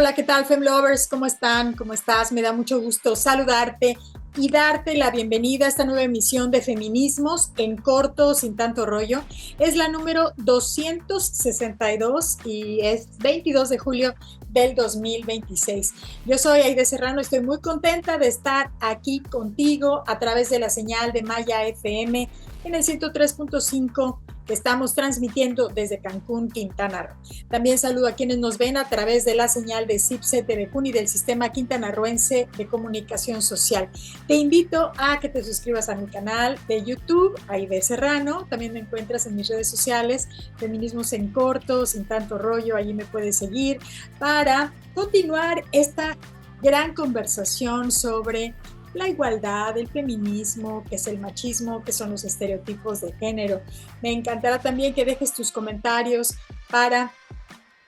Hola, ¿qué tal, Femlovers? ¿Cómo están? ¿Cómo estás? Me da mucho gusto saludarte y darte la bienvenida a esta nueva emisión de Feminismos en corto, sin tanto rollo. Es la número 262 y es 22 de julio del 2026. Yo soy Aide Serrano, estoy muy contenta de estar aquí contigo a través de la señal de Maya FM en el 103.5 que estamos transmitiendo desde Cancún, Quintana Roo. También saludo a quienes nos ven a través de la señal de CIPSE Telecún y del Sistema Quintanarroense de Comunicación Social. Te invito a que te suscribas a mi canal de YouTube, Aide Serrano. También me encuentras en mis redes sociales, Feminismos en Corto, Sin Tanto Rollo. Allí me puedes seguir para continuar esta gran conversación sobre la igualdad, el feminismo, qué es el machismo, qué son los estereotipos de género. Me encantará también que dejes tus comentarios para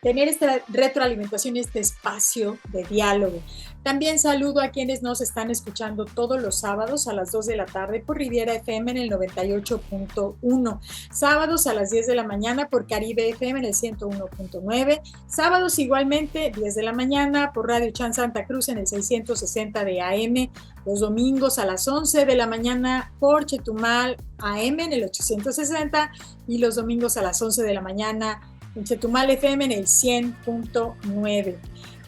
tener esta retroalimentación, este espacio de diálogo. También saludo a quienes nos están escuchando todos los sábados a las 2 de la tarde por Riviera FM en el 98.1, sábados a las 10 de la mañana por Caribe FM en el 101.9, sábados igualmente 10 de la mañana por Radio Chan Santa Cruz en el 660 de AM, los domingos a las 11 de la mañana por Chetumal AM en el 860 y los domingos a las 11 de la mañana en Chetumal FM en el 100.9.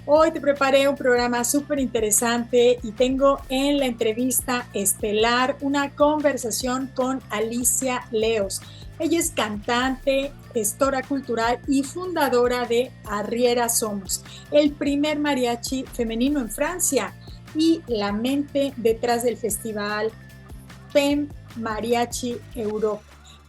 Hoy te preparé un programa súper interesante y tengo en la entrevista estelar una conversación con Alicia Leos. Ella es cantante, gestora cultural y fundadora de Arriera Somos, el primer mariachi femenino en Francia y la mente detrás del festival Fem Mariachi Europe,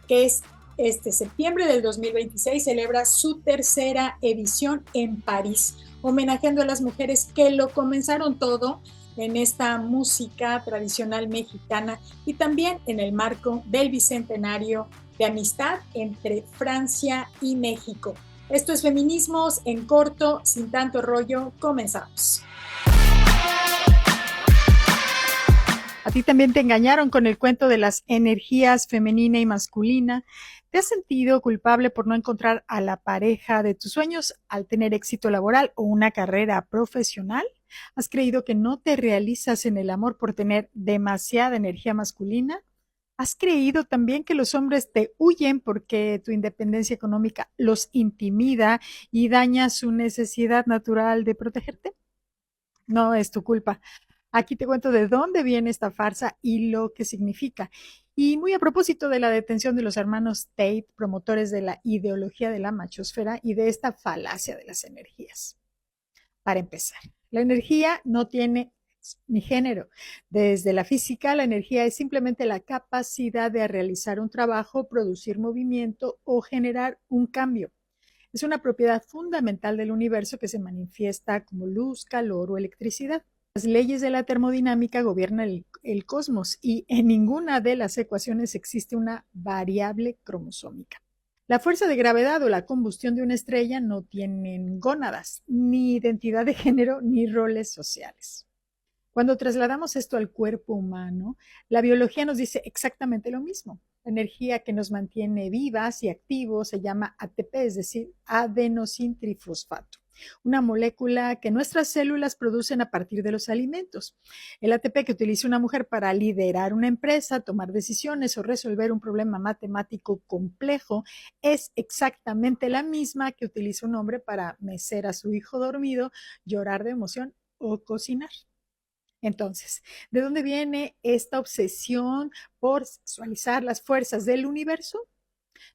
que es este septiembre del 2026 celebra su tercera edición en París, homenajeando a las mujeres que lo comenzaron todo en esta música tradicional mexicana y también en el marco del bicentenario de amistad entre Francia y México. Esto es Feminismos en Corto, Sin Tanto Rollo. Comenzamos. ¿A ti también te engañaron con el cuento de las energías femenina y masculina? ¿Te has sentido culpable por no encontrar a la pareja de tus sueños al tener éxito laboral o una carrera profesional? ¿Has creído que no te realizas en el amor por tener demasiada energía masculina? ¿Has creído también que los hombres te huyen porque tu independencia económica los intimida y daña su necesidad natural de protegerte? No es tu culpa. Aquí te cuento de dónde viene esta farsa y lo que significa. Y muy a propósito de la detención de los hermanos Tate, promotores de la ideología de la machosfera y de esta falacia de las energías. Para empezar, la energía no tiene ni género. Desde la física, la energía es simplemente la capacidad de realizar un trabajo, producir movimiento o generar un cambio. Es una propiedad fundamental del universo que se manifiesta como luz, calor o electricidad. Las leyes de la termodinámica gobiernan el cosmos y en ninguna de las ecuaciones existe una variable cromosómica. La fuerza de gravedad o la combustión de una estrella no tienen gónadas, ni identidad de género, ni roles sociales. Cuando trasladamos esto al cuerpo humano, la biología nos dice exactamente lo mismo. La energía que nos mantiene vivas y activos se llama ATP, es decir, adenosintrifosfato, una molécula que nuestras células producen a partir de los alimentos. El ATP que utiliza una mujer para liderar una empresa, tomar decisiones o resolver un problema matemático complejo es exactamente la misma que utiliza un hombre para mecer a su hijo dormido, llorar de emoción o cocinar. Entonces, ¿de dónde viene esta obsesión por sexualizar las fuerzas del universo?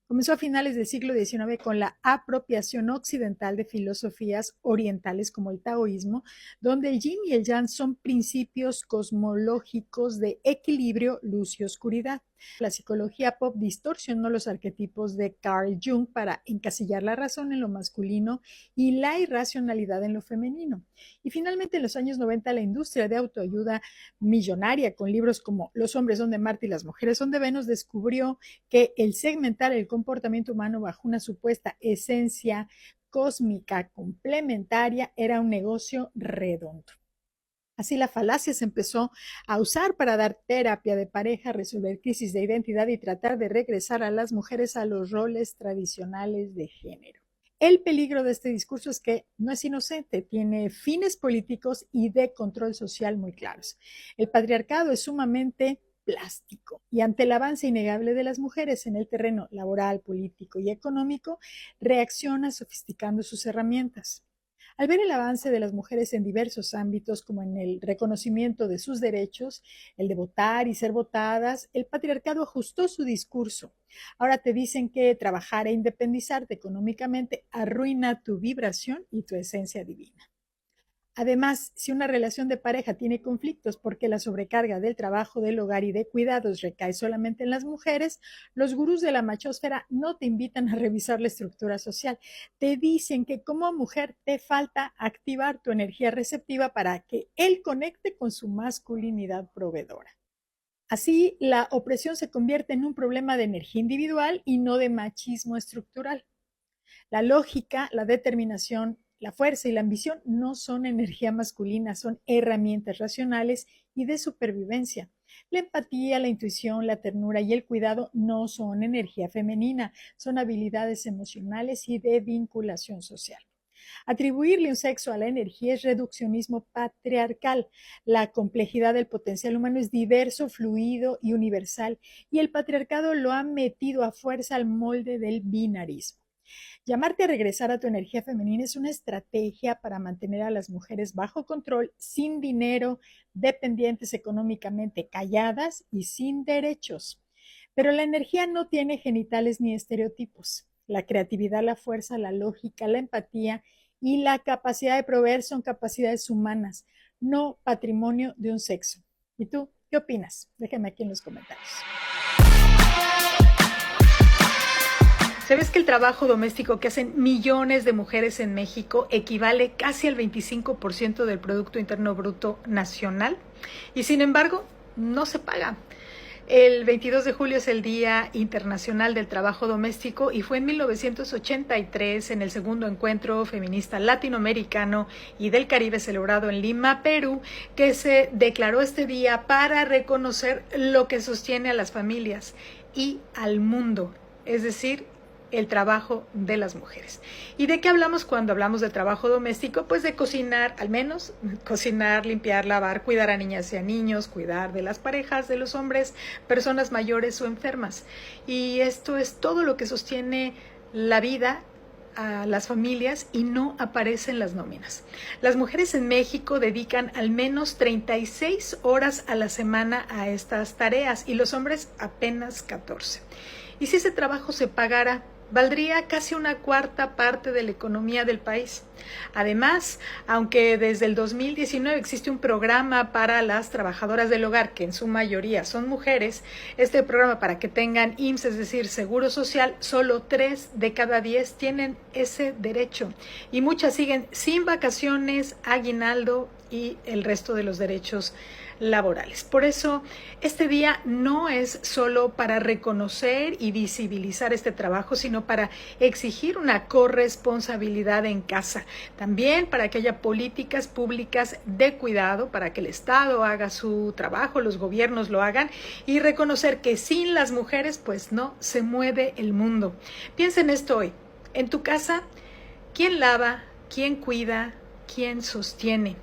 Comenzó a finales del siglo XIX con la apropiación occidental de filosofías orientales como el taoísmo, donde el yin y el yang son principios cosmológicos de equilibrio, luz y oscuridad. La psicología pop distorsionó los arquetipos de Carl Jung para encasillar la razón en lo masculino y la irracionalidad en lo femenino. Y finalmente, en los años 90, la industria de autoayuda millonaria con libros como Los hombres son de Marte y las mujeres son de Venus descubrió que el segmentar el comportamiento humano bajo una supuesta esencia cósmica complementaria era un negocio redondo. Así la falacia se empezó a usar para dar terapia de pareja, resolver crisis de identidad y tratar de regresar a las mujeres a los roles tradicionales de género. El peligro de este discurso es que no es inocente, tiene fines políticos y de control social muy claros. El patriarcado es sumamente plástico y ante el avance innegable de las mujeres en el terreno laboral, político y económico, reacciona sofisticando sus herramientas. Al ver el avance de las mujeres en diversos ámbitos, como en el reconocimiento de sus derechos, el de votar y ser votadas, el patriarcado ajustó su discurso. Ahora te dicen que trabajar e independizarte económicamente arruina tu vibración y tu esencia divina. Además, si una relación de pareja tiene conflictos porque la sobrecarga del trabajo, del hogar y de cuidados recae solamente en las mujeres, los gurús de la machósfera no te invitan a revisar la estructura social. Te dicen que como mujer te falta activar tu energía receptiva para que él conecte con su masculinidad proveedora. Así, la opresión se convierte en un problema de energía individual y no de machismo estructural. La lógica, la determinación, la fuerza y la ambición no son energía masculina, son herramientas racionales y de supervivencia. La empatía, la intuición, la ternura y el cuidado no son energía femenina, son habilidades emocionales y de vinculación social. Atribuirle un sexo a la energía es reduccionismo patriarcal. La complejidad del potencial humano es diverso, fluido y universal, y el patriarcado lo ha metido a fuerza al molde del binarismo. Llamarte a regresar a tu energía femenina es una estrategia para mantener a las mujeres bajo control, sin dinero, dependientes económicamente, calladas y sin derechos. Pero la energía no tiene genitales ni estereotipos. La creatividad, la fuerza, la lógica, la empatía y la capacidad de proveer son capacidades humanas, no patrimonio de un sexo. ¿Y tú qué opinas? Déjame aquí en los comentarios. ¿Sabes que el trabajo doméstico que hacen millones de mujeres en México equivale casi al 25% del Producto Interno Bruto nacional? Y sin embargo, no se paga. El 22 de julio es el Día Internacional del Trabajo Doméstico y fue en 1983, en el segundo encuentro feminista latinoamericano y del Caribe celebrado en Lima, Perú, que se declaró este día para reconocer lo que sostiene a las familias y al mundo, es decir, el trabajo de las mujeres. ¿Y de qué hablamos cuando hablamos de trabajo doméstico? Pues de cocinar, al menos cocinar, limpiar, lavar, cuidar a niñas y a niños, cuidar de las parejas, de los hombres, personas mayores o enfermas. Y esto es todo lo que sostiene la vida a las familias y no aparece en las nóminas. Las mujeres en México dedican al menos 36 horas a la semana a estas tareas y los hombres apenas 14. Y si ese trabajo se pagara, valdría casi una cuarta parte de la economía del país. Además, aunque desde el 2019 existe un programa para las trabajadoras del hogar, que en su mayoría son mujeres, este programa para que tengan IMSS, es decir, Seguro Social, solo 3 de cada 10 tienen ese derecho. Y muchas siguen sin vacaciones, aguinaldo y el resto de los derechos laborales. Por eso, este día no es solo para reconocer y visibilizar este trabajo, sino para exigir una corresponsabilidad en casa. También para que haya políticas públicas de cuidado, para que el Estado haga su trabajo, los gobiernos lo hagan y reconocer que sin las mujeres, pues no se mueve el mundo. Piensa en esto hoy. En tu casa, ¿quién lava? ¿Quién cuida? ¿Quién sostiene?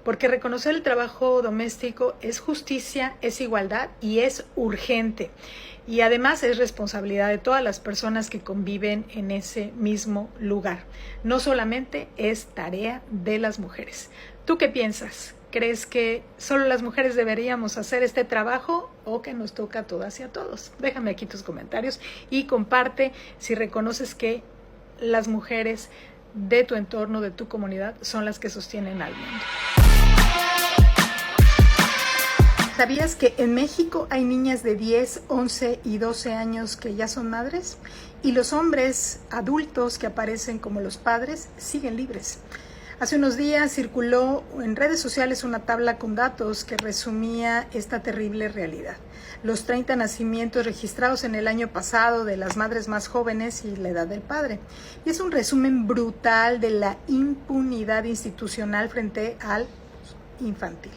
Porque reconocer el trabajo doméstico es justicia, es igualdad y es urgente. Y además es responsabilidad de todas las personas que conviven en ese mismo lugar. No solamente es tarea de las mujeres. ¿Tú qué piensas? ¿Crees que solo las mujeres deberíamos hacer este trabajo o que nos toca a todas y a todos? Déjame aquí tus comentarios y comparte si reconoces que las mujeres de tu entorno, de tu comunidad, son las que sostienen al mundo. ¿Sabías que en México hay niñas de 10, 11 y 12 años que ya son madres? Y los hombres adultos que aparecen como los padres siguen libres. Hace unos días circuló en redes sociales una tabla con datos que resumía esta terrible realidad. Los 30 nacimientos registrados en el año pasado de las madres más jóvenes y la edad del padre. Y es un resumen brutal de la impunidad institucional frente al infantil.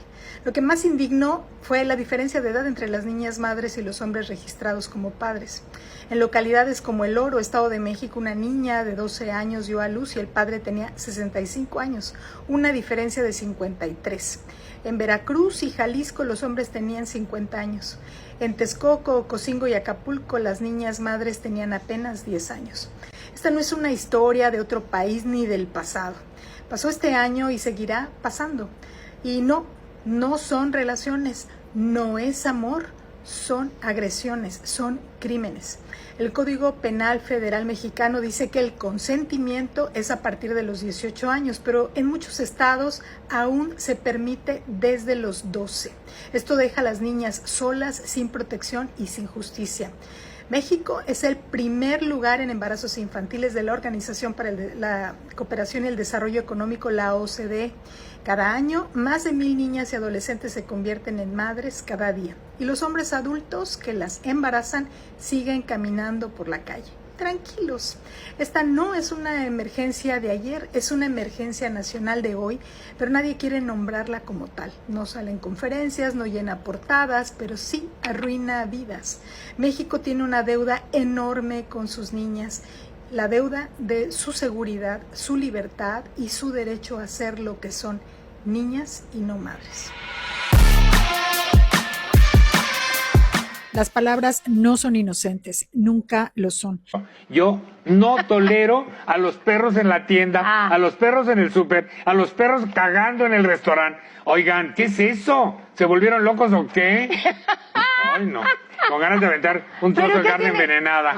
Lo que más indignó fue la diferencia de edad entre las niñas madres y los hombres registrados como padres. En localidades como El Oro, Estado de México, una niña de 12 años dio a luz y el padre tenía 65 años, una diferencia de 53. En Veracruz y Jalisco los hombres tenían 50 años. En Texcoco, Ocosingo y Acapulco las niñas madres tenían apenas 10 años. Esta no es una historia de otro país ni del pasado. Pasó este año y seguirá pasando. Y no son relaciones, no es amor, son agresiones, son crímenes. El Código Penal Federal Mexicano dice que el consentimiento es a partir de los 18 años, pero en muchos estados aún se permite desde los 12. Esto deja a las niñas solas, sin protección y sin justicia. México es el primer lugar en embarazos infantiles de la Organización para la Cooperación y el Desarrollo Económico, la OCDE. Cada año, más de 1,000 niñas y adolescentes se convierten en madres cada día. Y los hombres adultos que las embarazan siguen caminando por la calle. Tranquilos, esta no es una emergencia de ayer, es una emergencia nacional de hoy, pero nadie quiere nombrarla como tal. No salen conferencias, no llena portadas, pero sí arruina vidas. México tiene una deuda enorme con sus niñas, la deuda de su seguridad, su libertad y su derecho a ser lo que son, niñas y no madres. Las palabras no son inocentes, nunca lo son. Yo no tolero a los perros en la tienda, a los perros en el súper, a los perros cagando en el restaurante. Oigan, ¿qué es eso? ¿Se volvieron locos o qué? Ay, no. Con ganas de aventar un trozo de carne envenenada.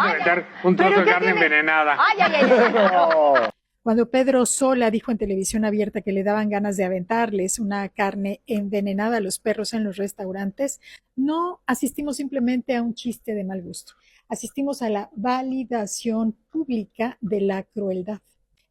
Cuando Pedro Sola dijo en televisión abierta que le daban ganas de aventarles una carne envenenada a los perros en los restaurantes, no asistimos simplemente a un chiste de mal gusto. Asistimos a la validación pública de la crueldad.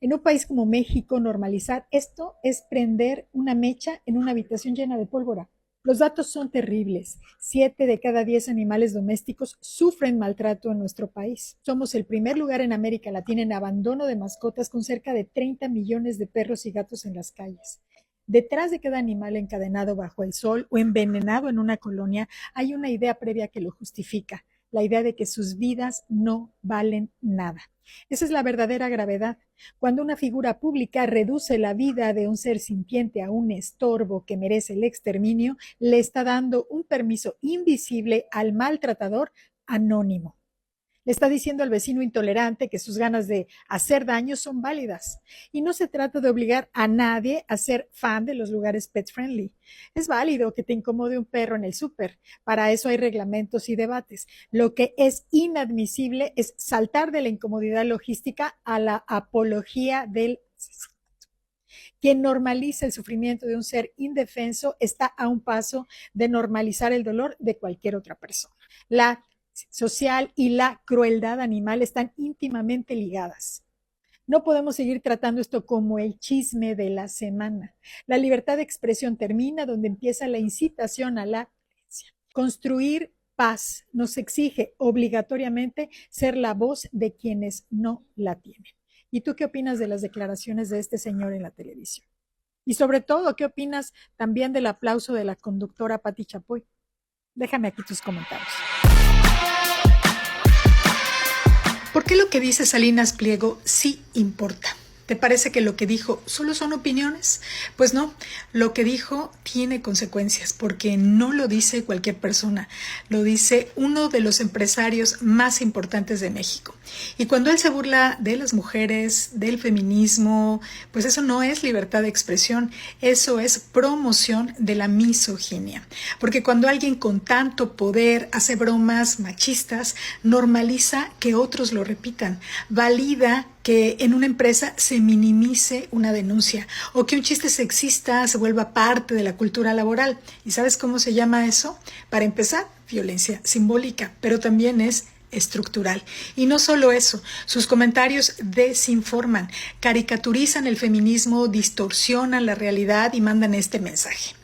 En un país como México, normalizar esto es prender una mecha en una habitación llena de pólvora. Los datos son terribles. 7 de cada 10 animales domésticos sufren maltrato en nuestro país. Somos el primer lugar en América Latina en abandono de mascotas, con cerca de 30 millones de perros y gatos en las calles. Detrás de cada animal encadenado bajo el sol o envenenado en una colonia hay una idea previa que lo justifica, la idea de que sus vidas no valen nada. Esa es la verdadera gravedad. Cuando una figura pública reduce la vida de un ser sintiente a un estorbo que merece el exterminio, le está dando un permiso invisible al maltratador anónimo. Le está diciendo al vecino intolerante que sus ganas de hacer daño son válidas. Y no se trata de obligar a nadie a ser fan de los lugares pet friendly. Es válido que te incomode un perro en el súper. Para eso hay reglamentos y debates. Lo que es inadmisible es saltar de la incomodidad logística a la apología del asesinato. Quien normaliza el sufrimiento de un ser indefenso está a un paso de normalizar el dolor de cualquier otra persona. La social y la crueldad animal están íntimamente ligadas. No podemos seguir tratando esto como el chisme de la semana. La libertad de expresión termina donde empieza la incitación a la violencia. Construir paz nos exige obligatoriamente ser la voz de quienes no la tienen. ¿Y tú qué opinas de las declaraciones de este señor en la televisión? Y sobre todo, ¿qué opinas también del aplauso de la conductora Pati Chapoy? Déjame aquí tus comentarios. ¿Por qué lo que dice Salinas Pliego sí importa? ¿Te parece que lo que dijo solo son opiniones? Pues no, lo que dijo tiene consecuencias, porque no lo dice cualquier persona, lo dice uno de los empresarios más importantes de México. Y cuando él se burla de las mujeres, del feminismo, pues eso no es libertad de expresión, eso es promoción de la misoginia. Porque cuando alguien con tanto poder hace bromas machistas, normaliza que otros lo repitan, valida que en una empresa se minimice una denuncia o que un chiste sexista se vuelva parte de la cultura laboral. ¿Y sabes cómo se llama eso? Para empezar, violencia simbólica, pero también es estructural. Y no solo eso, sus comentarios desinforman, caricaturizan el feminismo, distorsionan la realidad y mandan este mensaje.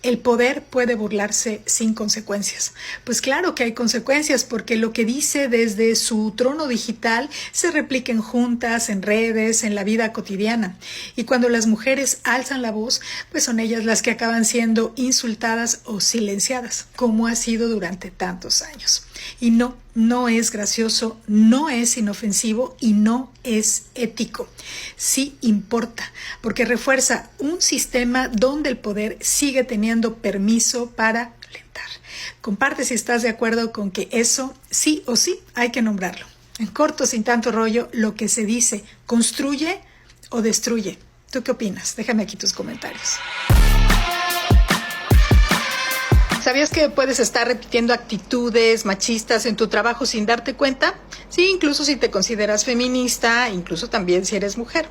El poder puede burlarse sin consecuencias. Pues claro que hay consecuencias, porque lo que dice desde su trono digital se replica en juntas, en redes, en la vida cotidiana. Y cuando las mujeres alzan la voz, pues son ellas las que acaban siendo insultadas o silenciadas, como ha sido durante tantos años. Y no es gracioso, no es inofensivo y no es ético. Sí importa, porque refuerza un sistema donde el poder sigue teniendo permiso para violentar. Comparte si estás de acuerdo con que eso sí o sí hay que nombrarlo. En corto, sin tanto rollo, lo que se dice, ¿construye o destruye? ¿Tú qué opinas? Déjame aquí tus comentarios. ¿Sabías que puedes estar repitiendo actitudes machistas en tu trabajo sin darte cuenta? Sí, incluso si te consideras feminista, incluso también si eres mujer.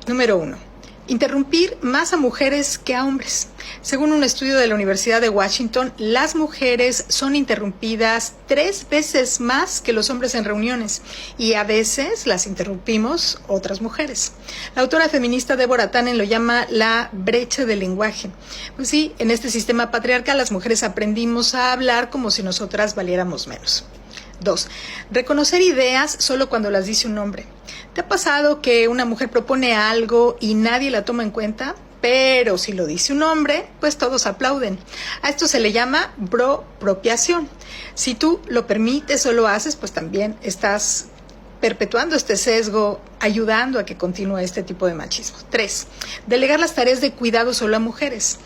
Número 1. Interrumpir más a mujeres que a hombres. Según un estudio de la Universidad de Washington, las mujeres son interrumpidas 3 veces más que los hombres en reuniones, y a veces las interrumpimos otras mujeres. La autora feminista Deborah Tannen lo llama la brecha del lenguaje. Pues sí, en este sistema patriarcal las mujeres aprendimos a hablar como si nosotras valiéramos menos. 2. Reconocer ideas solo cuando las dice un hombre. ¿Te ha pasado que una mujer propone algo y nadie la toma en cuenta? Pero si lo dice un hombre, pues todos aplauden. A esto se le llama bropropiación. Si tú lo permites o lo haces, pues también estás perpetuando este sesgo, ayudando a que continúe este tipo de machismo. 3. Delegar las tareas de cuidado solo a mujeres.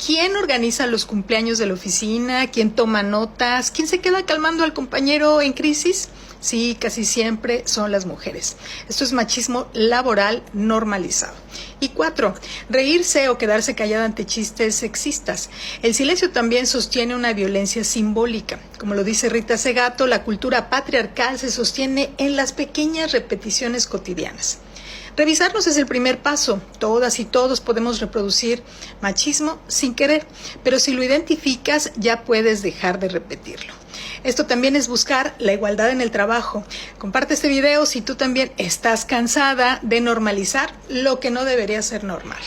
¿Quién organiza los cumpleaños de la oficina? ¿Quién toma notas? ¿Quién se queda calmando al compañero en crisis? Sí, casi siempre son las mujeres. Esto es machismo laboral normalizado. Y 4, reírse o quedarse callada ante chistes sexistas. El silencio también sostiene una violencia simbólica. Como lo dice Rita Segato, la cultura patriarcal se sostiene en las pequeñas repeticiones cotidianas. Revisarnos es el primer paso. Todas y todos podemos reproducir machismo sin querer, pero si lo identificas ya puedes dejar de repetirlo. Esto también es buscar la igualdad en el trabajo. Comparte este video si tú también estás cansada de normalizar lo que no debería ser normal.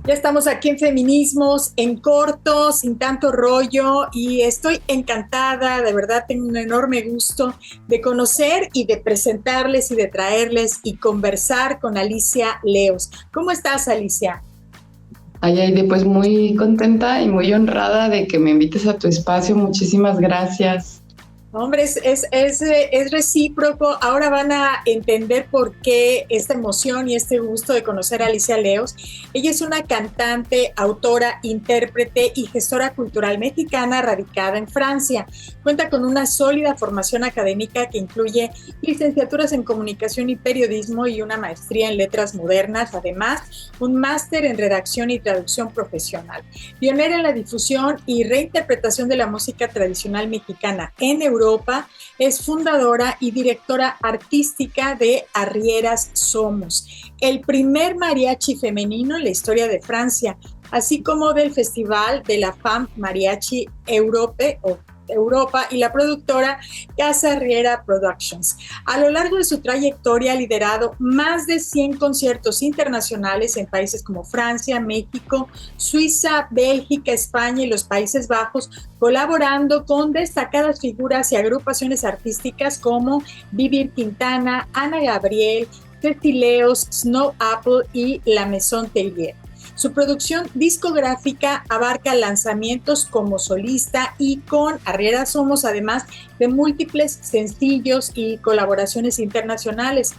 Ya estamos aquí en Feminismos, en corto, sin tanto rollo, y estoy encantada, de verdad tengo un enorme gusto de conocer y de presentarles y de traerles y conversar con Alicia Leos. ¿Cómo estás, Alicia? Ay, Aide, pues muy contenta y muy honrada de que me invites a tu espacio. Muchísimas gracias. Hombre, es recíproco. Ahora van a entender por qué esta emoción y este gusto de conocer a Alicia Leos. Ella es una cantante, autora, intérprete y gestora cultural mexicana radicada en Francia. Cuenta con una sólida formación académica que incluye licenciaturas en comunicación y periodismo y una maestría en letras modernas, además un máster en redacción y traducción profesional. Pionera en la difusión y reinterpretación de la música tradicional mexicana en Europa, es fundadora y directora artística de Arrieras Somos, el primer mariachi femenino en la historia de Francia, así como del Festival de la Femme Mariachi Europa y la productora Casa Riera Productions. A lo largo de su trayectoria ha liderado más de 100 conciertos internacionales en países como Francia, México, Suiza, Bélgica, España y los Países Bajos, colaborando con destacadas figuras y agrupaciones artísticas como Vivir Quintana, Ana Gabriel, Ceci Leos, Snow Apple y La Maison Tellier. Su producción discográfica abarca lanzamientos como solista y con Arrieras Somos, además de múltiples sencillos y colaboraciones internacionales.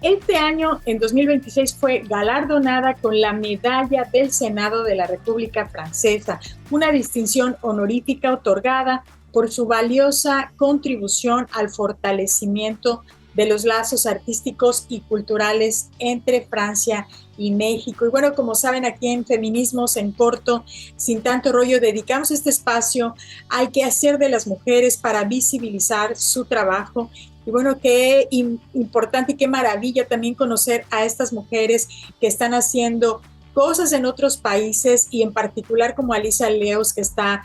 Este año, en 2026, fue galardonada con la Medalla del Senado de la República Francesa, una distinción honorífica otorgada por su valiosa contribución al fortalecimiento de los lazos artísticos y culturales entre Francia y México. Y bueno, como saben, aquí en Feminismos en corto, sin tanto rollo, dedicamos este espacio al quehacer de las mujeres para visibilizar su trabajo. Y bueno, qué importante y qué maravilla también conocer a estas mujeres que están haciendo cosas en otros países y en particular como Alicia Leos, que está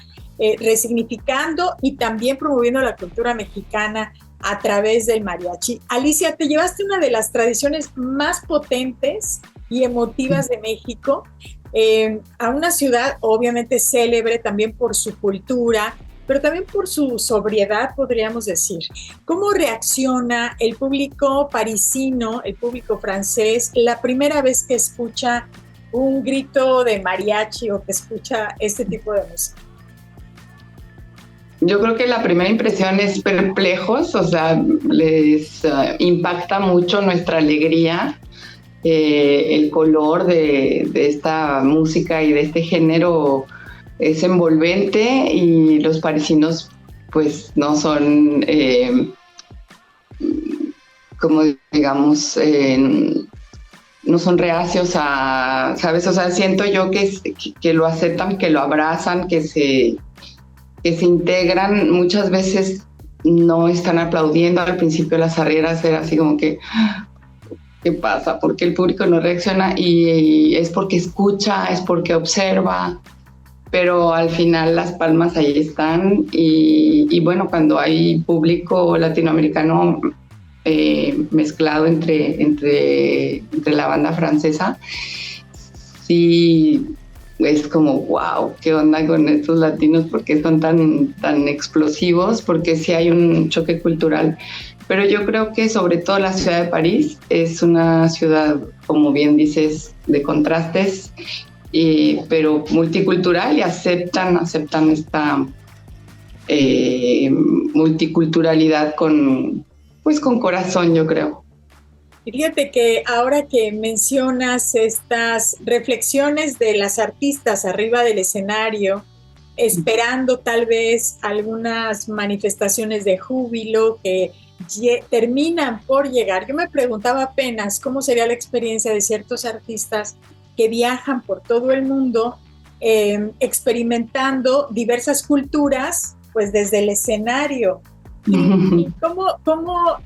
resignificando y también promoviendo la cultura mexicana a través del mariachi. Alicia, te llevaste una de las tradiciones más potentes y emotivas de México a una ciudad obviamente célebre también por su cultura, pero también por su sobriedad, podríamos decir. ¿Cómo reacciona el público parisino, el público francés, la primera vez que escucha un grito de mariachi o que escucha este tipo de música? Yo creo que la primera impresión es perplejos, o sea, les impacta mucho nuestra alegría, el color de esta música y de este género es envolvente y los parisinos pues no son, como digamos, no son reacios a, ¿sabes? O sea, siento yo que lo aceptan, que lo abrazan, que se integran. Muchas veces no están aplaudiendo. Al principio las arrieras era así como que, ¿qué pasa? ¿Por qué el público no reacciona? Y es porque escucha, es porque observa, pero al final las palmas ahí están y bueno, cuando hay público latinoamericano mezclado entre la banda francesa, sí es como wow, qué onda con estos latinos, porque son tan explosivos, porque sí hay un choque cultural. Pero yo creo que sobre todo la ciudad de París es una ciudad, como bien dices, de contrastes, pero multicultural, y aceptan esta multiculturalidad con corazón, yo creo. Fíjate que ahora que mencionas estas reflexiones de las artistas arriba del escenario, esperando tal vez algunas manifestaciones de júbilo que terminan por llegar. Yo me preguntaba apenas cómo sería la experiencia de ciertos artistas que viajan por todo el mundo experimentando diversas culturas, pues desde el escenario. Y cómo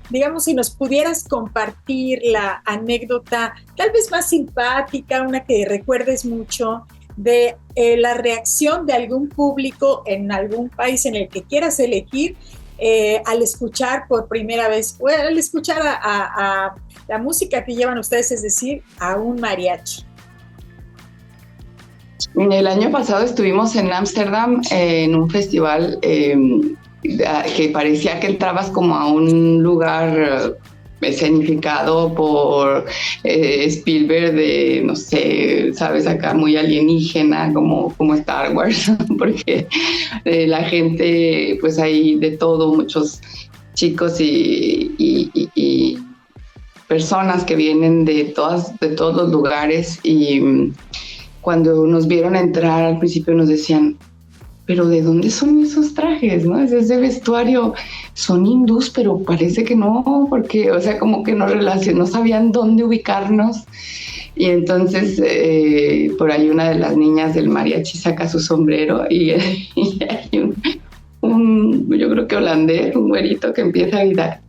digamos, si nos pudieras compartir la anécdota tal vez más simpática, una que recuerdes mucho, de la reacción de algún público en algún país en el que quieras elegir, al escuchar por primera vez, o al escuchar a la música que llevan ustedes, es decir, a un mariachi. El año pasado estuvimos en Ámsterdam en un festival que parecía que entrabas como a un lugar escenificado por Spielberg, de, no sé, sabes, acá muy alienígena, como Star Wars, porque la gente, pues hay de todo, muchos chicos y personas que vienen de todos los lugares, y cuando nos vieron entrar al principio nos decían, pero ¿de dónde son esos trajes? ¿No? Ese vestuario, son hindús, pero parece que no, porque, o sea, como que no sabían dónde ubicarnos. Y entonces, por ahí una de las niñas del mariachi saca su sombrero y hay yo creo que holandés, un güerito que empieza a gritar,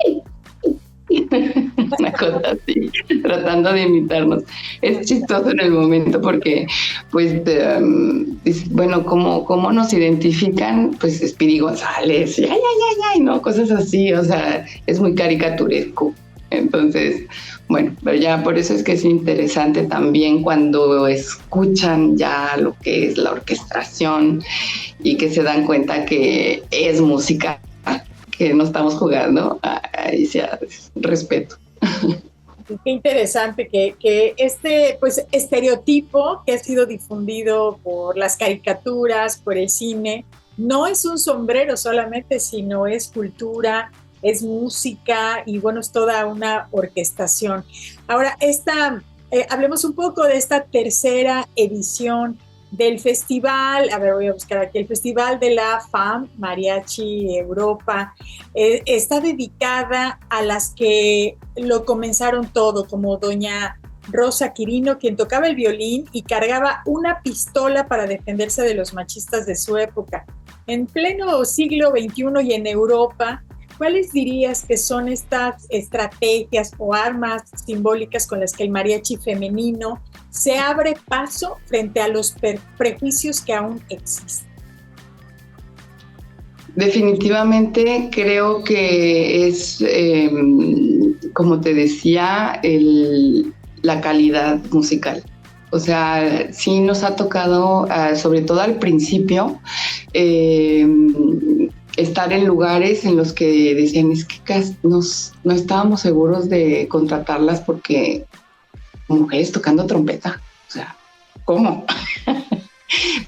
una cosa así, tratando de imitarnos. Es chistoso en el momento porque, pues, bueno, ¿cómo nos identifican? Pues Speedy González, y no, cosas así, o sea, es muy caricaturesco. Entonces, bueno, pero ya por eso es que es interesante también cuando escuchan ya lo que es la orquestación y que se dan cuenta que es música, que no estamos jugando. Ahí sea respeto. Qué interesante que este, pues, estereotipo que ha sido difundido por las caricaturas, por el cine, no es un sombrero solamente, sino es cultura, es música y bueno, es toda una orquestación. Ahora, hablemos un poco de esta tercera edición del festival. A ver, voy a buscar aquí, el Festival de la FAM, Mariachi Europa, está dedicada a las que lo comenzaron todo, como doña Rosa Quirino, quien tocaba el violín y cargaba una pistola para defenderse de los machistas de su época. En pleno siglo XXI y en Europa, ¿cuáles dirías que son estas estrategias o armas simbólicas con las que el mariachi femenino se abre paso frente a los prejuicios que aún existen? Definitivamente creo que es, como te decía, la calidad musical. O sea, sí nos ha tocado, sobre todo al principio, estar en lugares en los que decían, es que no estábamos seguros de contratarlas porque mujeres tocando trompeta. O sea, ¿cómo?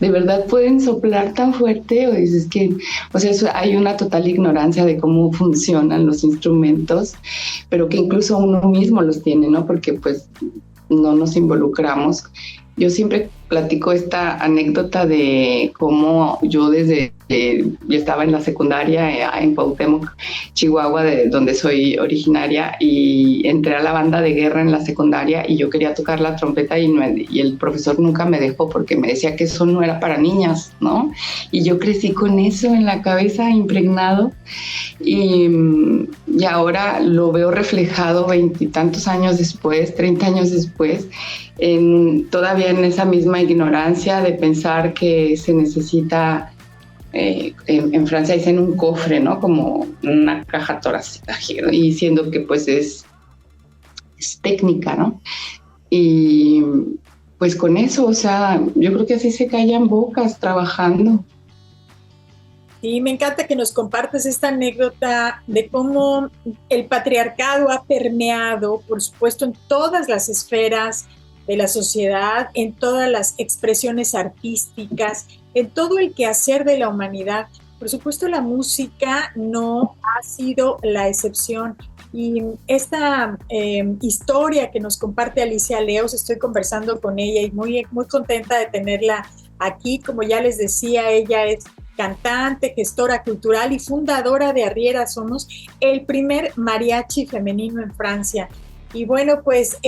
¿De verdad pueden soplar tan fuerte? O dices que, o sea, hay una total ignorancia de cómo funcionan los instrumentos, pero que incluso uno mismo los tiene, ¿no? Porque pues no nos involucramos. Yo siempre platico esta anécdota de cómo yo yo estaba en la secundaria en Cuauhtémoc, Chihuahua, de donde soy originaria, y entré a la banda de guerra en la secundaria y yo quería tocar la trompeta y el profesor nunca me dejó porque me decía que eso no era para niñas, ¿no? Y yo crecí con eso en la cabeza impregnado y ahora lo veo reflejado 20 y tantos años después, 30 años después, todavía en esa misma ignorancia de pensar que se necesita, en Francia dicen un cofre, ¿no? Como una caja torácica, y siendo que pues es técnica, ¿no? Y pues con eso, o sea, yo creo que así se callan bocas trabajando. Y me encanta que nos compartas esta anécdota de cómo el patriarcado ha permeado, por supuesto, en todas las esferas de la sociedad, en todas las expresiones artísticas, en todo el quehacer de la humanidad. Por supuesto, la música no ha sido la excepción. Y esta historia que nos comparte Alicia Leos, estoy conversando con ella y muy, muy contenta de tenerla aquí. Como ya les decía, ella es cantante, gestora cultural y fundadora de Arriera Somos, el primer mariachi femenino en Francia. Y bueno, pues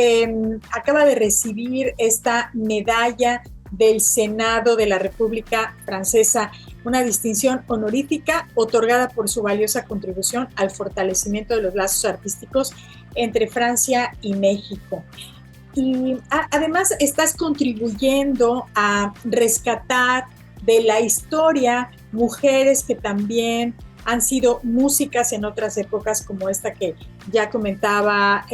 acaba de recibir esta medalla del Senado de la República Francesa, una distinción honorífica otorgada por su valiosa contribución al fortalecimiento de los lazos artísticos entre Francia y México. Y además estás contribuyendo a rescatar de la historia mujeres que también han sido músicas en otras épocas, como esta que ya comentaba,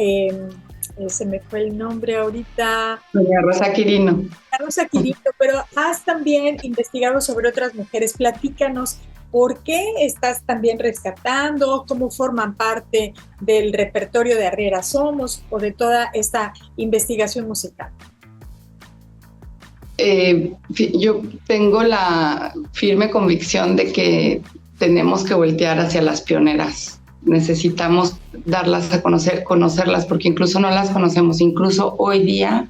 se me fue el nombre ahorita. Doña Rosa Quirino. Rosa Quirino, pero has también investigado sobre otras mujeres. Platícanos, ¿por qué estás también rescatando? ¿Cómo forman parte del repertorio de Arriera Somos o de toda esta investigación musical? Yo tengo la firme convicción de que tenemos que voltear hacia las pioneras. Necesitamos darlas a conocerlas, porque incluso no las conocemos. Incluso hoy día,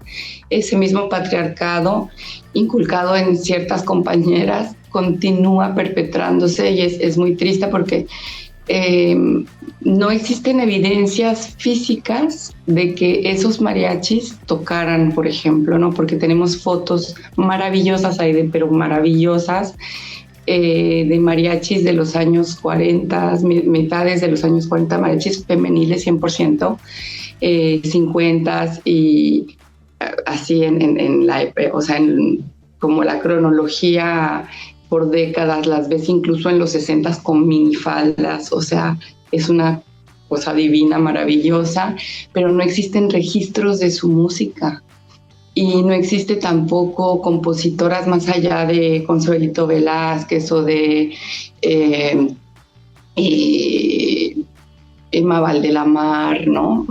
ese mismo patriarcado inculcado en ciertas compañeras continúa perpetrándose y es muy triste porque no existen evidencias físicas de que esos mariachis tocaran, por ejemplo, ¿no? Porque tenemos fotos maravillosas ahí, pero maravillosas, de mariachis de los años 40, mitades de los años 40, mariachis femeniles 100%, 50 y así en la, o sea, como la cronología por décadas, las ves incluso en los 60 con minifaldas, o sea, es una cosa divina, maravillosa, pero no existen registros de su música. Y no existe tampoco compositoras más allá de Consuelito Velázquez o de Emma Valdelamar, ¿no?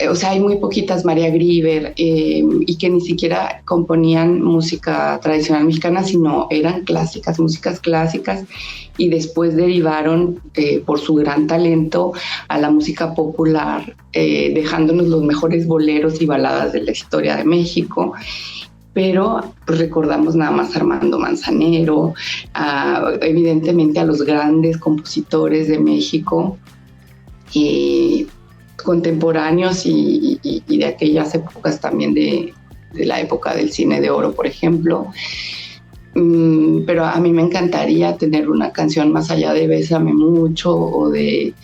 O sea, hay muy poquitas, María Grieber, y que ni siquiera componían música tradicional mexicana, sino eran clásicas, músicas clásicas, y después derivaron por su gran talento a la música popular, dejándonos los mejores boleros y baladas de la historia de México. Pero pues, recordamos nada más a Armando Manzanero, evidentemente a los grandes compositores de México, y contemporáneos y de aquellas épocas también de la época del cine de oro, por ejemplo. Pero a mí me encantaría tener una canción más allá de Bésame Mucho o de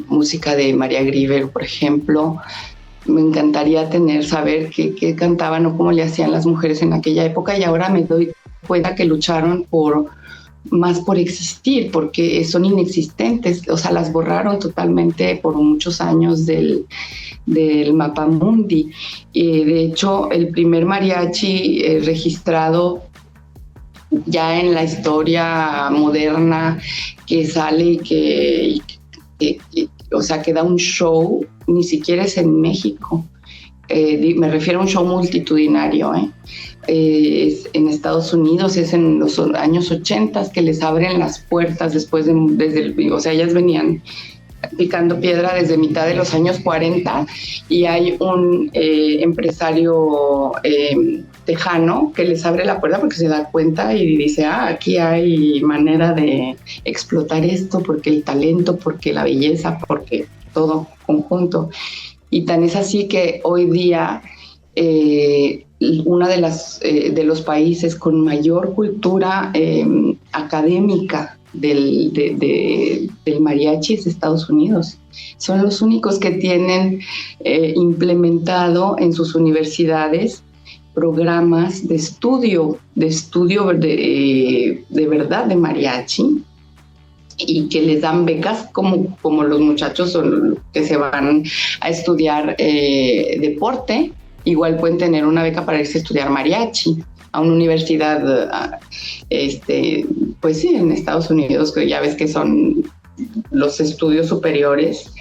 música de María Grieber, por ejemplo. me encantaría saber qué cantaban o cómo le hacían las mujeres en aquella época, y ahora me doy cuenta que lucharon más por existir, porque son inexistentes, o sea, las borraron totalmente por muchos años del mapamundi. De hecho, el primer mariachi registrado ya en la historia moderna que sale y que o sea, que da un show, ni siquiera es en México. Me refiero a un show multitudinario, es en Estados Unidos, es en los años 80 que les abren las puertas o sea, ellas venían picando piedra desde mitad de los años 40, y hay un empresario tejano que les abre la puerta porque se da cuenta y dice, aquí hay manera de explotar esto, porque el talento, porque la belleza, porque todo conjunto. Y tan es así que hoy día uno de los países con mayor cultura académica del mariachi es Estados Unidos. Son los únicos que tienen implementado en sus universidades programas de estudio de verdad de mariachi, y que les dan becas como los muchachos que se van a estudiar deporte, igual pueden tener una beca para irse a estudiar mariachi a una universidad, pues sí, en Estados Unidos, que ya ves que son los estudios superiores.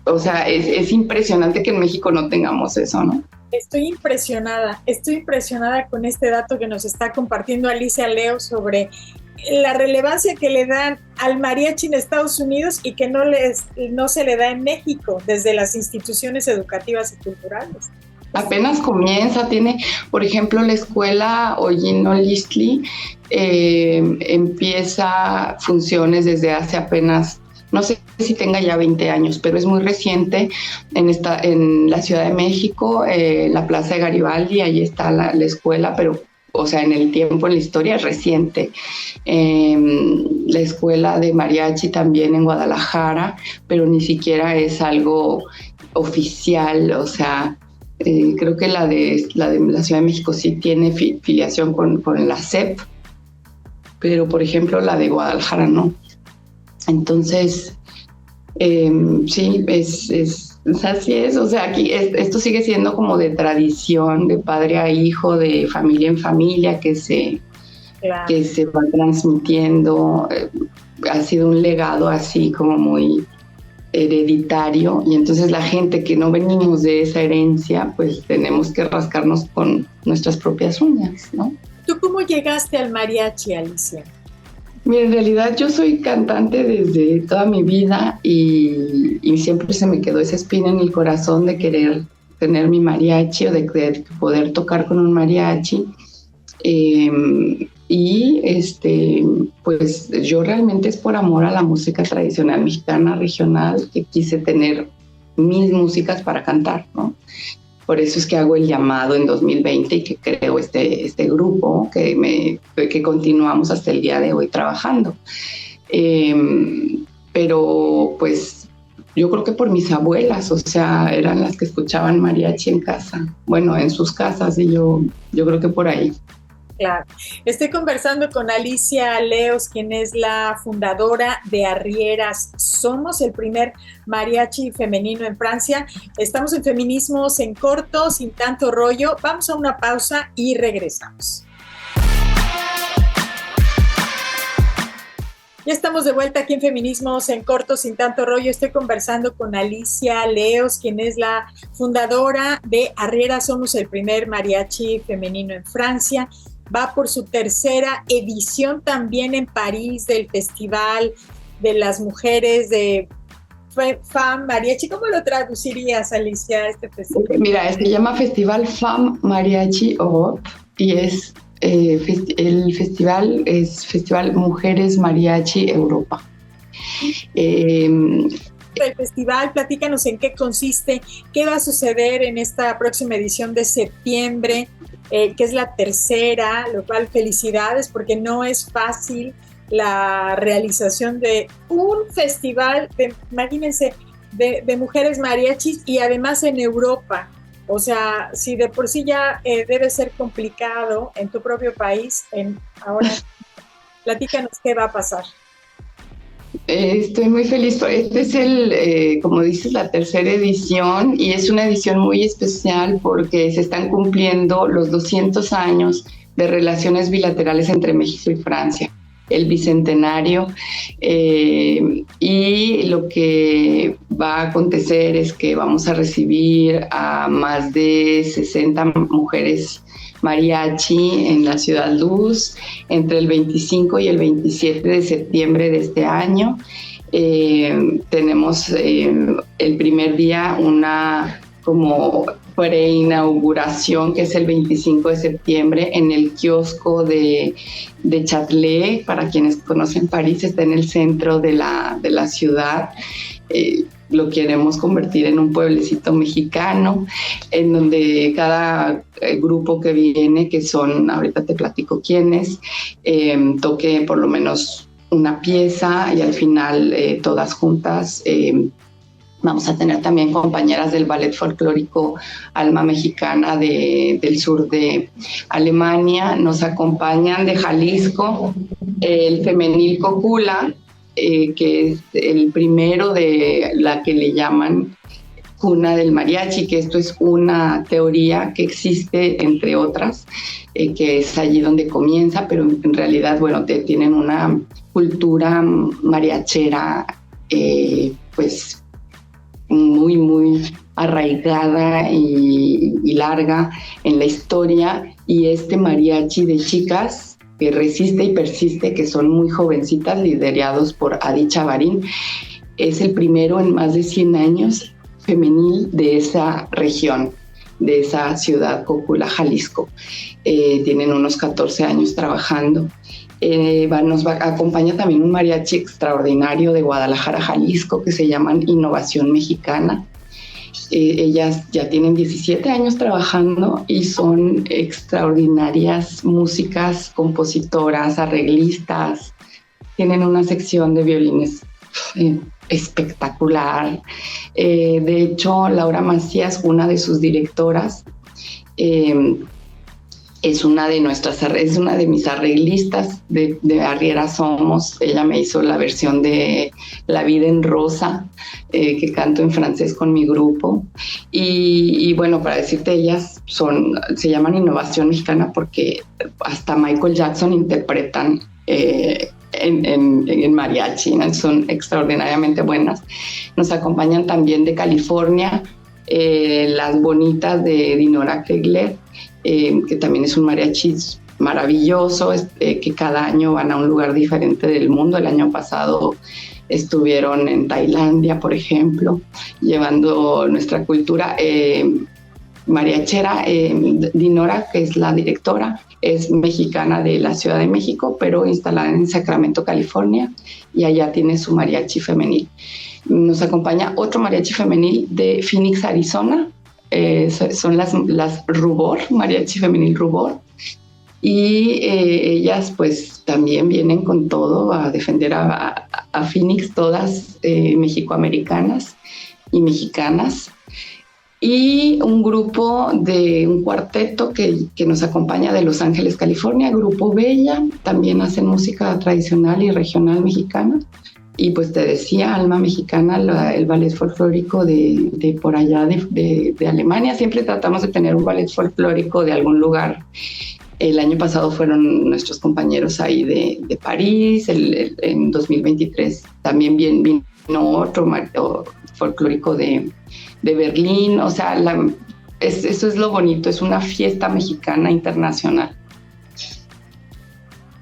O sea, es impresionante que en México no tengamos eso, ¿no? Estoy impresionada con este dato que nos está compartiendo Alicia Leo sobre la relevancia que le dan al mariachi en Estados Unidos y que no se le da en México desde las instituciones educativas y culturales. Apenas comienza, tiene, por ejemplo, la escuela Ollino Listli empieza funciones desde hace apenas, no sé si tenga ya 20 años, pero es muy reciente en la Ciudad de México, la Plaza de Garibaldi, ahí está la escuela, pero o sea, en el tiempo, en la historia es reciente. La escuela de mariachi también en Guadalajara, pero ni siquiera es algo oficial, o sea, creo que la de la Ciudad de México sí tiene filiación con la SEP, pero por ejemplo la de Guadalajara no. Entonces, sí, así es, o sea, aquí esto sigue siendo como de tradición, de padre a hijo, de familia en familia, que se va transmitiendo. Ha sido un legado así como muy hereditario, y entonces la gente que no venimos de esa herencia, pues tenemos que rascarnos con nuestras propias uñas, ¿no? ¿Tú cómo llegaste al mariachi, Alicia? Mira, en realidad yo soy cantante desde toda mi vida y siempre se me quedó esa espina en el corazón de querer tener mi mariachi o de poder tocar con un mariachi. Pues yo realmente es por amor a la música tradicional mexicana regional que quise tener mis músicas para cantar, ¿no? Por eso es que hago el llamado en 2020 y que creo este grupo que continuamos hasta el día de hoy trabajando. Pero pues yo creo que por mis abuelas, o sea, eran las que escuchaban mariachi en casa, bueno, en sus casas, y yo creo que por ahí. Claro. Estoy conversando con Alicia Leos, quien es la fundadora de Arrieras Somos, el primer mariachi femenino en Francia. Estamos en Feminismos en Corto, sin tanto rollo. Vamos a una pausa y regresamos. Ya estamos de vuelta aquí en Feminismos en Corto, sin tanto rollo. Estoy conversando con Alicia Leos, quien es la fundadora de Arrieras Somos, el primer mariachi femenino en Francia. Va por su tercera edición también en París del Festival de las Mujeres de Femme Mariachi. ¿Cómo lo traducirías, Alicia, este festival? Mira, se llama Festival Femme Mariachi Europe y es el festival es Festival Mujeres Mariachi Europa. El festival, platícanos en qué consiste, qué va a suceder en esta próxima edición de septiembre, que es la tercera, lo cual felicidades, porque no es fácil la realización de un festival, imagínense, de mujeres mariachis y además en Europa. O sea, si de por sí ya debe ser complicado en tu propio país, ahora platícanos qué va a pasar. Estoy muy feliz. Este es como dices, la tercera edición y es una edición muy especial porque se están cumpliendo los 200 años de relaciones bilaterales entre México y Francia, el bicentenario, y lo que va a acontecer es que vamos a recibir a más de 60 mujeres mariachi en la Ciudad Luz entre el 25 y el 27 de septiembre de este año. Tenemos el primer día una como preinauguración, que es el 25 de septiembre, en el kiosco de Châtelet. Para quienes conocen París, está en el centro de la ciudad. Lo queremos convertir en un pueblecito mexicano, en donde cada grupo que viene, que son, ahorita te platico quiénes, toque por lo menos una pieza y al final todas juntas. Vamos a tener también compañeras del ballet folclórico Alma Mexicana del sur de Alemania. Nos acompañan de Jalisco el femenil Cocula, que es el primero de la que le llaman cuna del mariachi, que esto es una teoría que existe entre otras, que es allí donde comienza, pero en realidad, bueno, tienen una cultura mariachera, pues muy, muy arraigada y larga en la historia, y este mariachi de chicas que resiste y persiste, que son muy jovencitas, liderados por Adi Chavarín, es el primero en más de 100 años femenil de esa región, de esa ciudad Cocula, Jalisco. Tienen unos 14 años trabajando. Acompaña también un mariachi extraordinario de Guadalajara, Jalisco, que se llaman Innovación Mexicana. Ellas ya tienen 17 años trabajando y son extraordinarias músicas, compositoras, arreglistas. Tienen una sección de violines espectacular. De hecho, Laura Macías, una de sus directoras, es una de mis arreglistas de Arriera Somos. Ella me hizo la versión de La vida en rosa, que canto en francés con mi grupo. Y bueno, para decirte, ellas se llaman Innovación Mexicana porque hasta Michael Jackson interpretan en mariachi, ¿no? Son extraordinariamente buenas. Nos acompañan también de California las bonitas de Dinora Kregler, que también es un mariachi maravilloso, que cada año van a un lugar diferente del mundo. El año pasado estuvieron en Tailandia, por ejemplo, llevando nuestra cultura mariachera. Dinora, que es la directora, es mexicana de la Ciudad de México, pero instalada en Sacramento, California, y allá tiene su mariachi femenil. Nos acompaña otro mariachi femenil de Phoenix, Arizona. Son las Rubor, mariachi femenil Rubor, y ellas pues también vienen con todo a defender a Phoenix, todas mexicoamericanas y mexicanas. Y un cuarteto que nos acompaña de Los Ángeles, California, Grupo Bella, también hacen música tradicional y regional mexicana. Y pues te decía, Alma Mexicana, el ballet folclórico de por allá de Alemania. Siempre tratamos de tener un ballet folclórico de algún lugar. El año pasado fueron nuestros compañeros ahí de París. En 2023 también vino otro folclórico de Berlín. O sea, eso es lo bonito, es una fiesta mexicana internacional.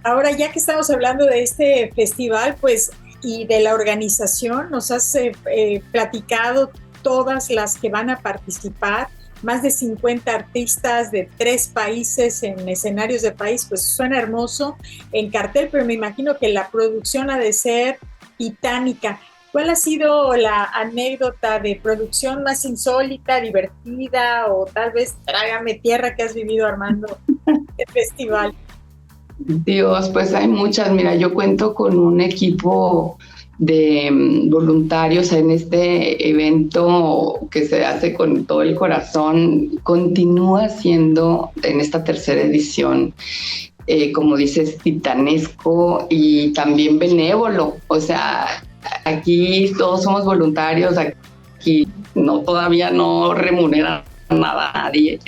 Ahora, ya que estamos hablando de este festival, pues, y de la organización, nos has platicado todas las que van a participar, más de 50 artistas de 3 países en escenarios de país. Pues suena hermoso en cartel, pero me imagino que la producción ha de ser titánica. ¿Cuál ha sido la anécdota de producción más insólita, divertida o tal vez trágame tierra que has vivido armando el festival? Dios, pues hay muchas. Mira, yo cuento con un equipo de voluntarios en este evento que se hace con todo el corazón. Continúa siendo en esta tercera edición, como dices, titanesco y también benévolo. O sea, aquí todos somos voluntarios, aquí no, todavía no remuneran nada a nadie,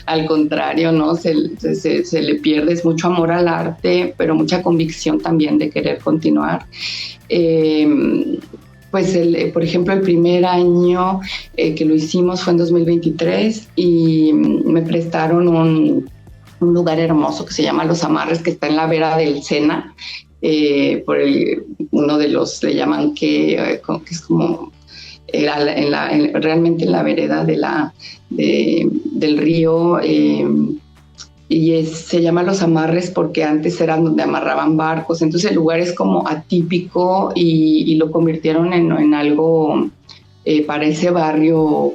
al contrario, ¿no? Se le pierde mucho amor al arte, pero mucha convicción también de querer continuar. Pues, por ejemplo, el primer año que lo hicimos fue en 2023 y me prestaron un lugar hermoso que se llama Los Amarres, que está en la vera del Sena, uno de los, le llaman que es como realmente en la vereda del río, y se llama Los Amarres porque antes eran donde amarraban barcos, entonces el lugar es como atípico y lo convirtieron en algo para ese barrio,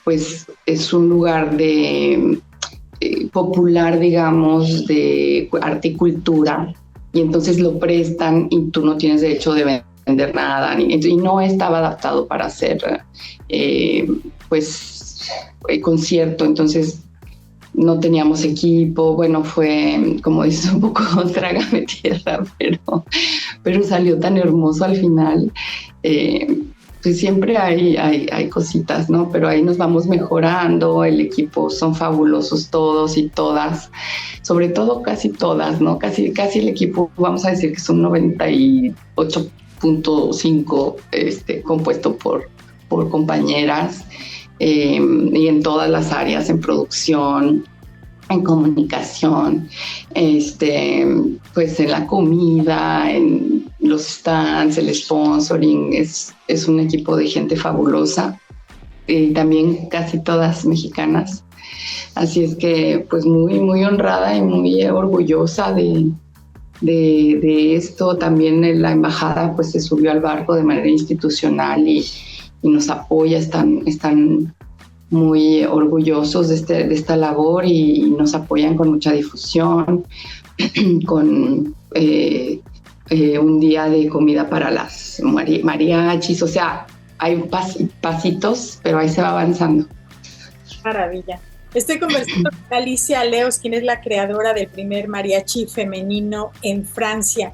pues es un lugar de popular, digamos, de arte y cultura, y entonces lo prestan y tú no tienes derecho de vender nada, y no estaba adaptado para hacer concierto, entonces no teníamos equipo. Bueno, fue, como dices, un poco trágame tierra, pero salió tan hermoso al final. Pues siempre hay cositas, ¿no? Pero ahí nos vamos mejorando, el equipo son fabulosos todos y todas, sobre todo casi todas, ¿no? Casi el equipo, vamos a decir que son 98.5 compuesto por compañeras, y en todas las áreas, en producción, en comunicación, pues en la comida, en los stands, el sponsoring. Es un equipo de gente fabulosa y también casi todas mexicanas. Así es que pues muy, muy honrada y muy orgullosa de esto. También la embajada pues se subió al barco de manera institucional y nos apoya, están muy orgullosos de esta labor y nos apoyan con mucha difusión, con un día de comida para las mariachis. O sea, hay pasitos, pero ahí se va avanzando. Maravilla. Estoy conversando con Alicia Leos, quien es la creadora del primer mariachi femenino en Francia.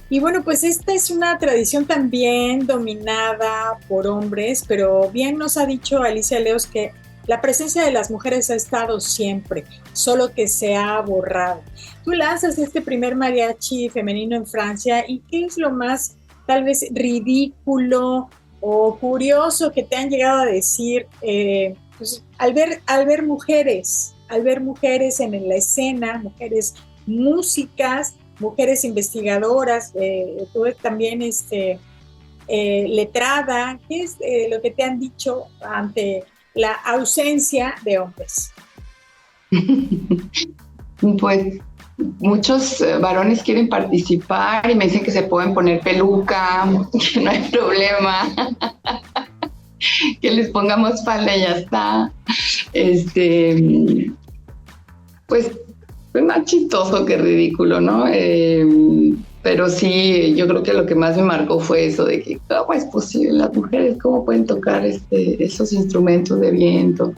Y bueno, pues esta es una tradición también dominada por hombres, pero bien nos ha dicho Alicia Leos que la presencia de las mujeres ha estado siempre, solo que se ha borrado. Tú lanzas este primer mariachi femenino en Francia, ¿y qué es lo más tal vez ridículo o curioso que te han llegado a decir pues, al ver mujeres en la escena, mujeres músicas, mujeres investigadoras, tú también letrada? ¿Qué es lo que te han dicho ante la ausencia de hombres? Pues muchos varones quieren participar y me dicen que se pueden poner peluca, que no hay problema, que les pongamos falda y ya está. Pues más chistoso que ridículo, ¿no? Pero sí, yo creo que lo que más me marcó fue eso de que cómo es posible, las mujeres cómo pueden tocar esos instrumentos de viento,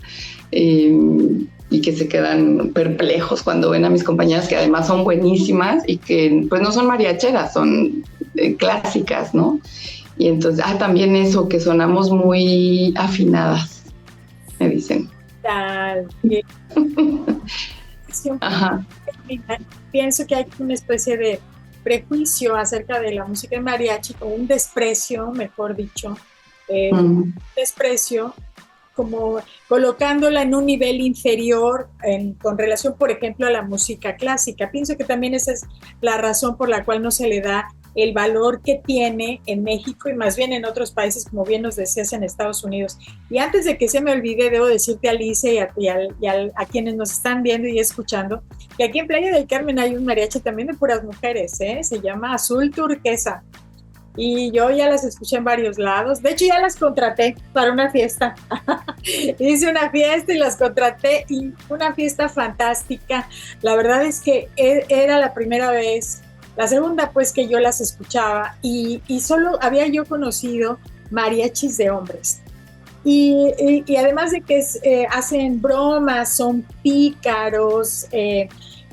y que se quedan perplejos cuando ven a mis compañeras, que además son buenísimas y que pues no son mariacheras, son clásicas, ¿no? Y entonces, también eso, que sonamos muy afinadas, me dicen. Tal. Ajá. Pienso que hay una especie de prejuicio acerca de la música en mariachi, o un desprecio, mejor dicho, desprecio, como colocándola en un nivel inferior con relación, por ejemplo, a la música clásica. Pienso que también esa es la razón por la cual no se le da el valor que tiene en México y más bien en otros países, como bien nos decías, en Estados Unidos. Y antes de que se me olvide, debo decirte, Alicia, y a quienes nos están viendo y escuchando, que aquí en Playa del Carmen hay un mariachi también de puras mujeres, se llama Azul Turquesa. y yo ya las escuché en varios lados. De hecho, ya las contraté para una fiesta. Hice una fiesta y las contraté, y una fiesta fantástica. La verdad es que era la primera vez, la segunda pues que yo las escuchaba, y solo había yo conocido mariachis de hombres. Y además de que hacen bromas, son pícaros.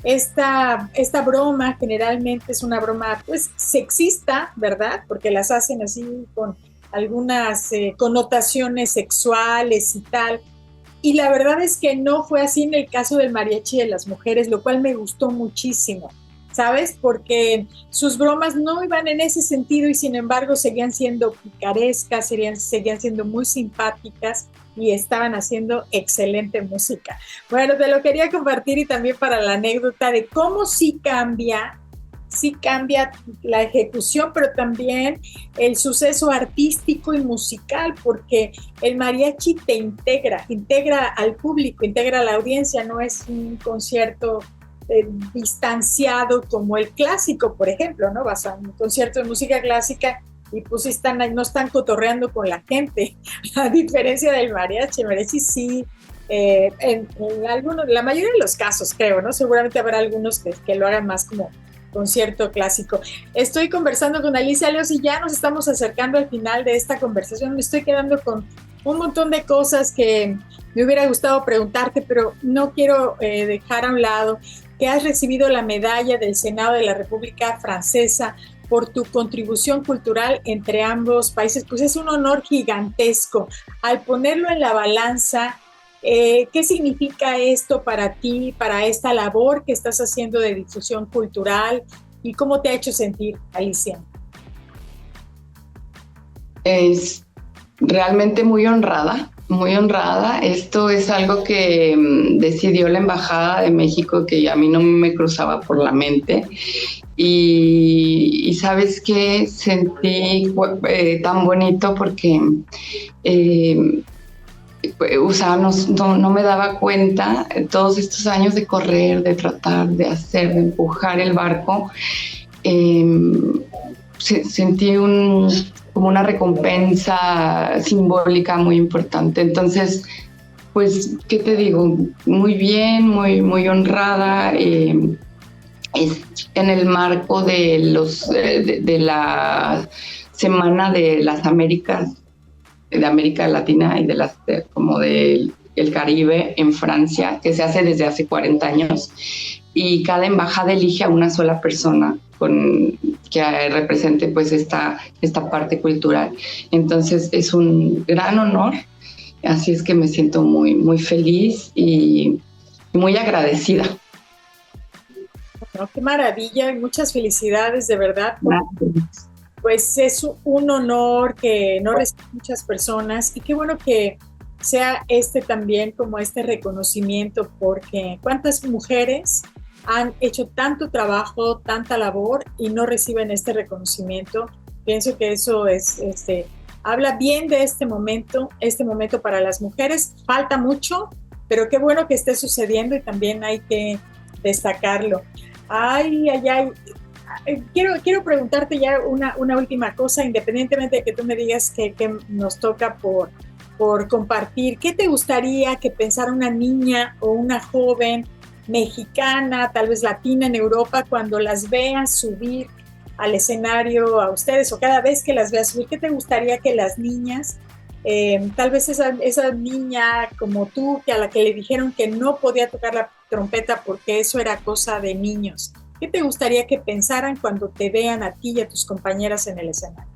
Esta broma generalmente es una broma pues sexista, ¿verdad? Porque las hacen así con algunas connotaciones sexuales y tal. Y la verdad es que no fue así en el caso del mariachi de las mujeres, lo cual me gustó muchísimo, ¿sabes? Porque sus bromas no iban en ese sentido, y sin embargo seguían siendo picarescas, seguían siendo muy simpáticas, y estaban haciendo excelente música. Bueno, te lo quería compartir, y también para la anécdota de cómo sí cambia la ejecución, pero también el suceso artístico y musical, porque el mariachi te integra al público, integra a la audiencia. No es un concierto distanciado como el clásico, por ejemplo, ¿no? Vas a un concierto de música clásica y pues no están cotorreando con la gente, a diferencia del mariachi. El mariachi sí, en la mayoría de los casos, creo, ¿no? Seguramente habrá algunos que lo hagan más como concierto clásico. Estoy conversando con Alicia Leos, y ya nos estamos acercando al final de esta conversación. Me estoy quedando con un montón de cosas que me hubiera gustado preguntarte, pero no quiero dejar a un lado que has recibido la medalla del Senado de la República Francesa por tu contribución cultural entre ambos países. Pues es un honor gigantesco. Al ponerlo en la balanza, ¿qué significa esto para ti, para esta labor que estás haciendo de difusión cultural, y cómo te ha hecho sentir, Alicia? Es realmente muy honrada, muy honrada. Esto es algo que decidió la Embajada de México, que a mí no me cruzaba por la mente. Y ¿sabes qué? Sentí tan bonito porque o sea, no me daba cuenta todos estos años de correr, de tratar, de hacer, de empujar el barco. Sentí como una recompensa simbólica muy importante. Entonces, pues, ¿qué te digo? Muy bien, muy honrada. Es en el marco de la Semana de las Américas, de América Latina y como del Caribe en Francia, que se hace desde hace 40 años, y cada embajada elige a una sola persona que represente pues esta parte cultural. Entonces es un gran honor, así es que me siento muy feliz y muy agradecida. No, qué maravilla, y muchas felicidades, de verdad. Pues es un honor que no reciben muchas personas, y qué bueno que sea también como este reconocimiento, porque cuántas mujeres han hecho tanto trabajo, tanta labor, y no reciben este reconocimiento. Pienso que eso habla bien de este momento para las mujeres. Falta mucho, pero qué bueno que esté sucediendo, y también hay que destacarlo. Ay. Quiero preguntarte ya una última cosa, independientemente de que tú me digas que nos toca por compartir. ¿Qué te gustaría que pensara una niña o una joven mexicana, tal vez latina, en Europa, cuando las vea subir al escenario a ustedes, o cada vez que las vea subir? ¿Qué te gustaría que las niñas, tal vez esa niña como tú, a la que le dijeron que no podía tocar la trompeta porque eso era cosa de niños, qué te gustaría que pensaran cuando te vean a ti y a tus compañeras en el escenario?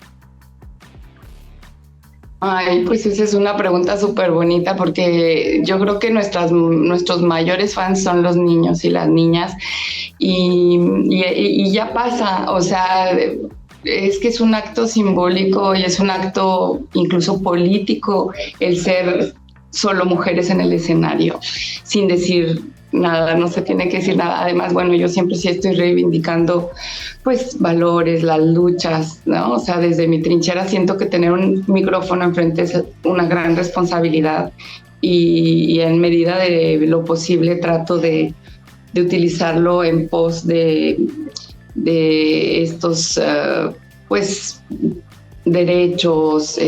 Ay, pues esa es una pregunta súper bonita, porque yo creo que nuestros mayores fans son los niños y las niñas, y ya pasa, o sea, es que es un acto simbólico y es un acto incluso político el ser solo mujeres en el escenario, sin decir nada, no se tiene que decir nada. Además, bueno, yo siempre sí estoy reivindicando pues valores, las luchas, ¿no? O sea, desde mi trinchera siento que tener un micrófono enfrente es una gran responsabilidad, y en medida de lo posible trato de utilizarlo en pos de estos pues derechos,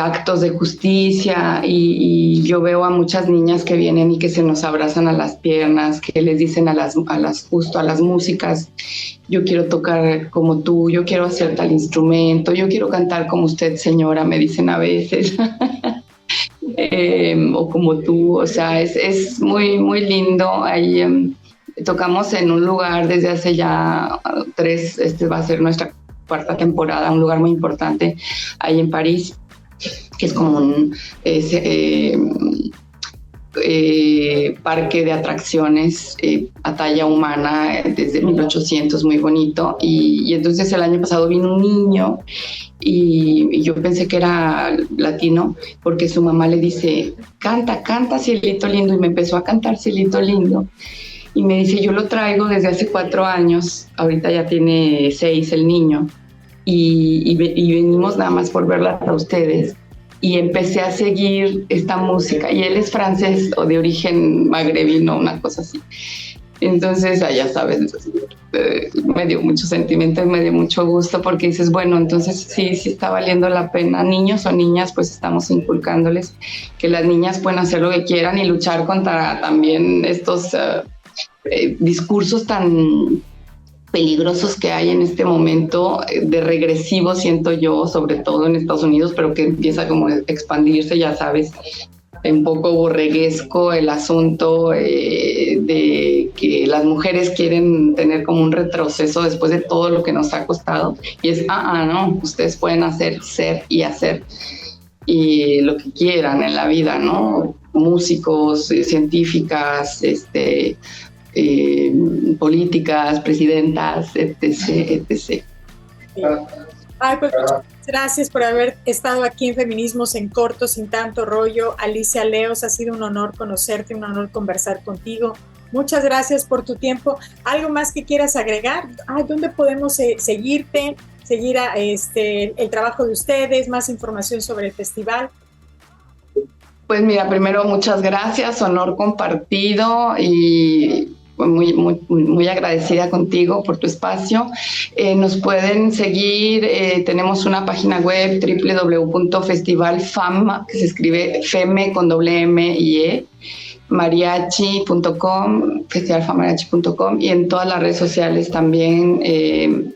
actos de justicia, y yo veo a muchas niñas que vienen y que se nos abrazan a las piernas, que les dicen justo a las músicas: yo quiero tocar como tú, yo quiero hacer tal instrumento, yo quiero cantar como usted, señora, me dicen a veces. O como tú, o sea, es muy, muy lindo. Ahí tocamos en un lugar desde hace ya 3, va a ser nuestra 4ª temporada, un lugar muy importante ahí en París, que es como un parque de atracciones a talla humana desde 1800, muy bonito. Y entonces el año pasado vino un niño y yo pensé que era latino, porque su mamá le dice: canta, canta, Cielito Lindo, y me empezó a cantar Cielito Lindo. Y me dice: yo lo traigo desde hace 4 años, ahorita ya tiene 6 el niño, y venimos nada más por verla para ustedes. Y empecé a seguir esta música, y él es francés o de origen magrebino, una cosa así. Entonces, ya sabes, me dio mucho sentimiento y me dio mucho gusto, porque dices, bueno, entonces sí está valiendo la pena. Niños o niñas, pues estamos inculcándoles que las niñas pueden hacer lo que quieran y luchar contra también estos discursos tan peligrosos que hay en este momento, de regresivo, siento yo, sobre todo en Estados Unidos, pero que empieza como a expandirse, ya sabes, un poco borreguesco el asunto, de que las mujeres quieren tener como un retroceso después de todo lo que nos ha costado, y es, no, ustedes pueden hacer, ser y hacer y lo que quieran en la vida, ¿no? Músicos, científicas, políticas, presidentas, etc. Ay, pues muchas gracias por haber estado aquí en Feminismos en Corto, sin tanto rollo. Alicia Leos, ha sido un honor conocerte, un honor conversar contigo. Muchas gracias por tu tiempo. ¿Algo más que quieras agregar? ¿Dónde podemos seguirte, seguir el trabajo de ustedes, más información sobre el festival? Pues mira, primero muchas gracias, honor compartido, y muy, muy, muy agradecida contigo por tu espacio. Nos pueden seguir, tenemos una página web, www.festivalfam, que se escribe Feme con doble M y E, mariachi.com, festivalfammariachi.com, y en todas las redes sociales también,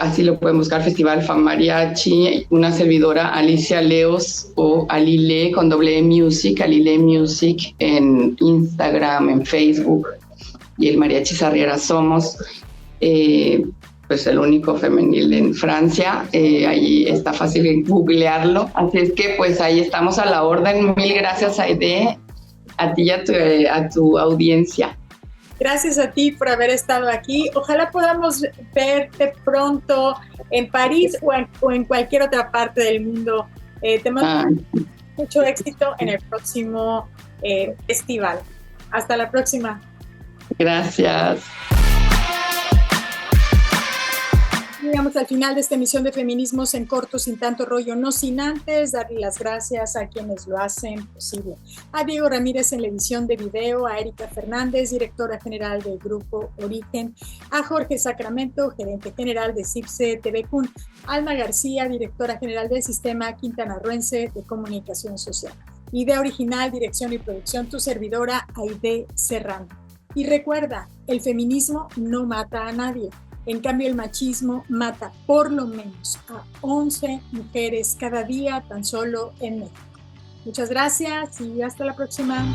así lo pueden buscar, Festival Fam Mariachi. Una servidora, Alicia Leos, o Alile con doble E Music, Alile Music, en Instagram, en Facebook, y el Mariachi Sarriera somos pues el único femenil en Francia. Ahí está fácil googlearlo, así es que pues ahí estamos a la orden. Mil gracias, Aide, a ti y a tu audiencia. Gracias a ti por haber estado aquí. Ojalá podamos verte pronto en París o en cualquier otra parte del mundo. Te mando mucho éxito en el próximo festival. Hasta la próxima. Gracias. Llegamos al final de esta emisión de Feminismos en Corto, sin tanto rollo, no sin antes darle las gracias a quienes lo hacen posible. A Diego Ramírez en la edición de video, a Erika Fernández, directora general del Grupo Origen, a Jorge Sacramento, gerente general de CIPSE TV CUN, Alma García, directora general del Sistema Quintanarroense de Comunicación Social. Idea original, dirección y producción, tu servidora Aide Serrano. Y recuerda, el feminismo no mata a nadie. En cambio, el machismo mata por lo menos a 11 mujeres cada día tan solo en México. Muchas gracias y hasta la próxima.